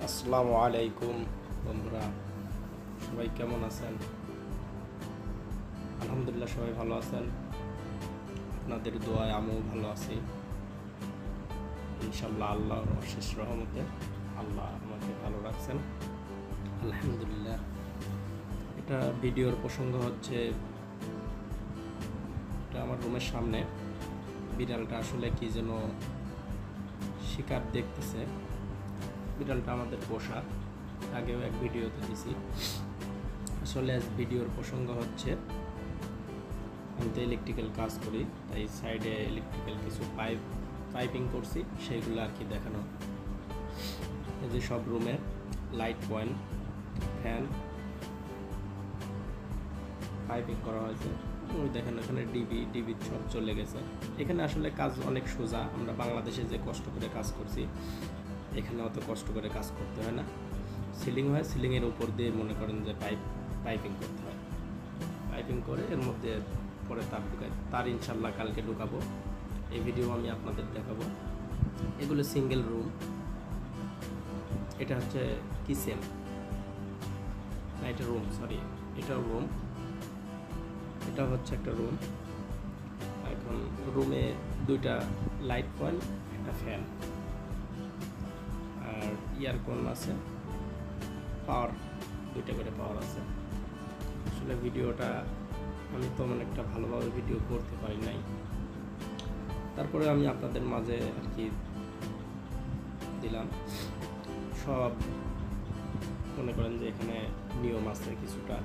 আসসালামু আলাইকুম বন্ধুরা, সবাই কেমন আছেন? আলহামদুলিল্লাহ সবাই ভালো আছেন। আপনাদের দোয়ায় আমিও ভালো আছি ইনশাআল্লাহ। আল্লাহর অশেষ রহমতে আল্লাহ আমাকে ভালো রাখছেন আলহামদুলিল্লাহ। এটা ভিডিওর প্রসঙ্গ হচ্ছে, এটা আমার রুমের সামনে বিড়ালটা আসলে কি যেন শিকার দেখতেছে। বিড়ালটা আমাদের পোষা, আগেও এক ভিডিওতে দিছি। আসলে ভিডিওর প্রসঙ্গ হচ্ছে, আমি তো ইলেকট্রিক্যাল কাজ করি, তাই সাইডে ইলেকট্রিক্যাল কিছু পাইপিং করছি, সেইগুলো আর কি দেখানো। এই যে সব রুমে লাইট পয়েন্ট, ফ্যান পাইপিং করা হয়েছে। ওই দেখেন এখানে ডিবি সব চলে গেছে। এখানে আসলে কাজ অনেক সোজা। আমরা বাংলাদেশে যে কষ্ট করে কাজ করছি, এখানে অত কষ্ট করে কাজ করতে হয় না। সিলিং হয়, সিলিংয়ের উপর দিয়ে মনে করেন যে পাইপিং করতে হয়। পাইপিং করে এর মধ্যে পরে তার ঢুকায়, তার ইনশাল্লাহ কালকে ঢুকাবো। এই ভিডিও আমি আপনাদের দেখাবো। এগুলো সিঙ্গেল রুম। এটা হচ্ছে কিচেন না, এটা রুম, সরি, এটাও রুম। এটা হচ্ছে একটা রুম। এখন রুমে দুইটা লাইট পয়েন্ট, একটা ফ্যান আর ইয়ারকন আছে, পাওয়ার দুইটা করে পাওয়ার আছে। আসলে ভিডিওটা আমি তো একটা ভালোভাবে ভিডিও করতে পারি নাই, তারপরে আমি আপনাদের মাঝে আর কি দিলাম। সব মনে করেন যে এখানে নিয়ম আছে কিছুটা।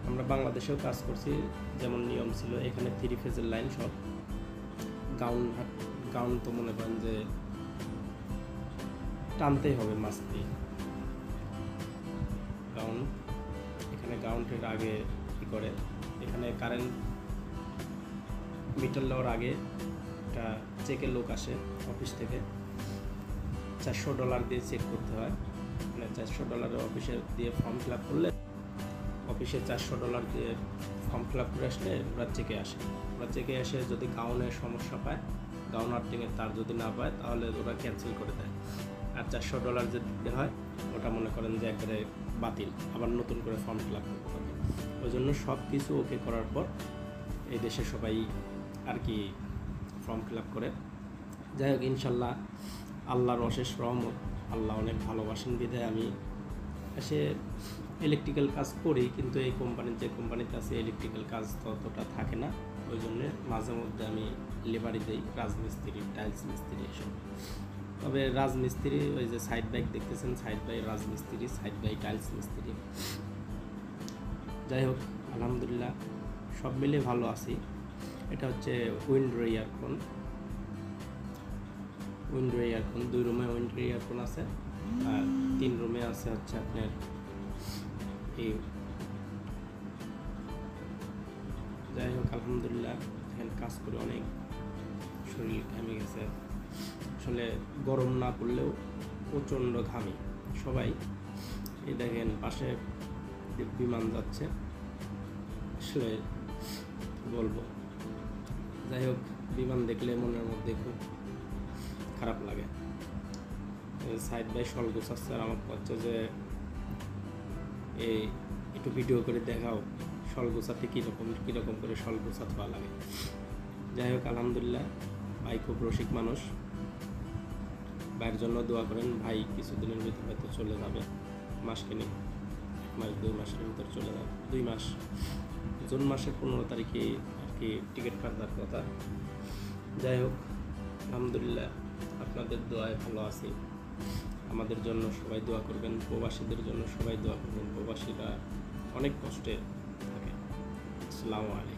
আমরা বাংলাদেশেও কাজ করছি, যেমন নিয়ম ছিল এখানে 3 ফেজের লাইন, সব গাউন তো মনে করেন যে টানতেই হবে মাছ দিয়ে। গাউন এখানে গাউন্টের আগে কী করে, এখানে কারেন্ট মিটার নেওয়ার আগে একটা চেকের লোক আসে অফিস থেকে, $400 দিয়ে চেক করতে হয়। মানে $400 অফিসে দিয়ে ফর্ম ফিল আপ করলে, অফিসে $400 দিয়ে ফর্ম ফিল আপ করে আসলে ওরা চেকে আসে। ওরা চেকে এসে যদি গাউনের সমস্যা পায়, গাউন আর্থিংয়ের তার যদি না পায়, তাহলে ওরা ক্যান্সেল করে দেয়। আর $400 যে দিতে হয়, ওটা মনে করেন যে একবারে বাতিল, আবার নতুন করে ফর্ম ফিল আপ করতে হবে। ওই জন্য সব কিছু ওকে করার পর এই দেশে সবাই আর কি ফর্ম ফিল আপ করে। যাই হোক, ইনশাল্লাহ আল্লাহর অশেষ রহমত, আল্লাহ অনেক ভালোবাসেন বিধায় আমি এসে ইলেকট্রিক্যাল কাজ করি। কিন্তু এই কোম্পানির যে কোম্পানিতে আছে, ইলেকট্রিক্যাল কাজ ততটা থাকে না। ওই জন্যে মাঝে মধ্যে আমি লেবারি দিই, রাজমিস্ত্রি, টাইলস মিস্ত্রি এসব। তবে রাজমিস্ত্রি ওই যে সাইড বাইক দেখতেছেন, সাইড বাই রাজমিস্ত্রি, সাইড বাই টাইলস মিস্ত্রি। যাই হোক, আলহামদুলিল্লাহ সব মিলে ভালো আছি। এটা হচ্ছে উইন্ডো ইয়ারফোন। 2 রুমে উইন্ডো ইয়ারফোন আছে, আর 3 রুমে আছে হচ্ছে আপনার এই। যাই হোক, আলহামদুলিল্লাহ এখানে কাজ করে অনেক শরীর ঘামে গেছে। আসলে গরম না পড়লেও প্রচণ্ড ঘামি সবাই। এই দেখেন পাশে বিমান যাচ্ছে, আসলে বলবো। যাই হোক, বিমান দেখলে মনের মধ্যে খুব খারাপ লাগে। সাইড বাই শল গোছাচ্ছে, আর আমার হচ্ছে যে এই একটু ভিডিও করে দেখাও শল গোছাতে কীরকম করে শল গোছাতে ভালো লাগে। যাই হোক, আলহামদুলিল্লাহ ভাই খুব রসিক মানুষ। ভাইয়ের জন্য দোয়া করেন। ভাই কিছুদিনের ভিতরে হয়তো চলে যাবে, মাসখানেক, 1 মাস 2 মাসের ভিতর চলে যাবে। 2 মাস, জুন মাসের 15 তারিখে আর কি টিকিট কাটার কথা। যাই হোক, আলহামদুলিল্লাহ আপনাদের দোয়ায় ভালো আছি। আমাদের জন্য সবাই দোয়া করবেন, প্রবাসীদের জন্য সবাই দোয়া করবেন। প্রবাসীরা অনেক কষ্টে থাকে। আসসালামু আলাইকুম।